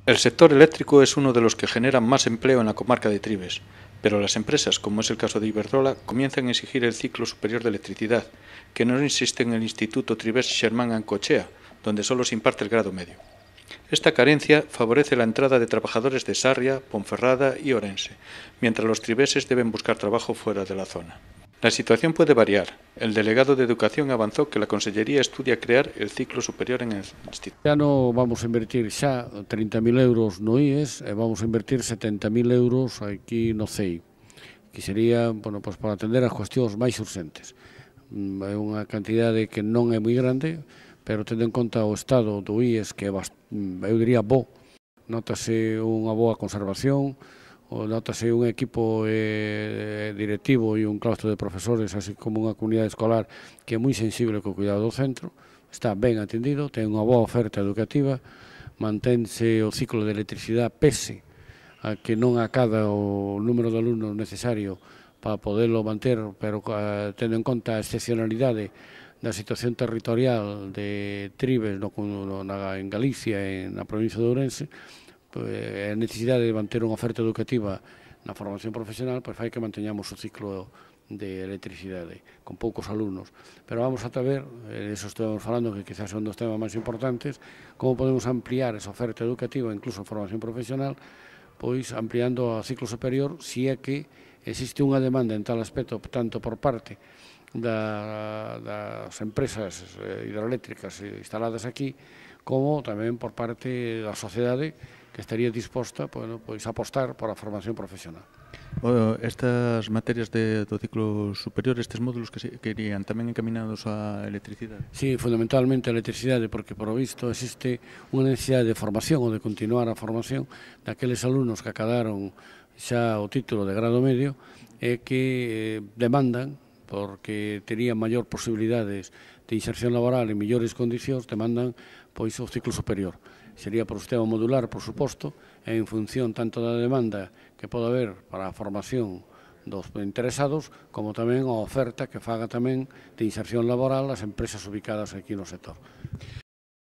El sector eléctrico es uno de los que generan más empleo en la comarca de Trives, pero las empresas, como es el caso de Iberdrola, comienzan a exigir el ciclo superior de electricidad, que no existe en el Instituto Trives Xermán Ancochea, donde solo se imparte el grado medio. Esta carencia favorece la entrada de trabajadores de Sarria, Ponferrada y Orense, mientras los triveses deben buscar trabajo fuera de la zona. La situación puede variar. El delegado de Educación avanzó que la Consellería estudia crear el ciclo superior en el instituto. Este ano vamos a invertir xa 30.000 euros no IES e vamos a invertir 70.000 euros aquí no CEI, que sería, bueno, pues para atender as cuestións máis urgentes. É unha cantidade que non é moi grande, pero tendo en conta o estado do IES, que é, eu diría, bo, notase unha boa conservación, notase un equipo directivo e un claustro de profesores, así como unha comunidade escolar que é moi sensible co cuidado do centro, está ben atendido, ten unha boa oferta educativa, mantense o ciclo de electricidade pese a que non acada o número de alumnos necesario para poderlo manter, pero tendo en conta a excepcionalidade da situación territorial de Trives en Galicia e na provincia de Ourense, a necesidade de manter unha oferta educativa na formación profesional, pois fai que manteñamos o ciclo de electricidade, con poucos alumnos. Pero vamos a ver, eso estamos falando, que quizás é un dos temas máis importantes, como podemos ampliar esa oferta educativa, incluso a formación profesional, pois ampliando a ciclo superior, si é que existe unha demanda en tal aspecto, tanto por parte das empresas hidroeléctricas instaladas aquí, como tamén por parte da sociedade que estaría disposta, pois, a apostar por a formación profesional. Estas materias do ciclo superior, estes módulos que irían tamén encaminados á electricidade? Sí, fundamentalmente a electricidade, porque por o visto existe unha necesidade de formación ou de continuar a formación daqueles alumnos que acadaron xa o título de grado medio e que demandan, porque terían maior posibilidades de inserción laboral en mellores condicións, demandan pois o ciclo superior. Sería por sistema modular, por suposto, e en función tanto da demanda que pode haber para a formación dos interesados, como tamén a oferta que faga tamén de inserción laboral as empresas ubicadas aquí no sector.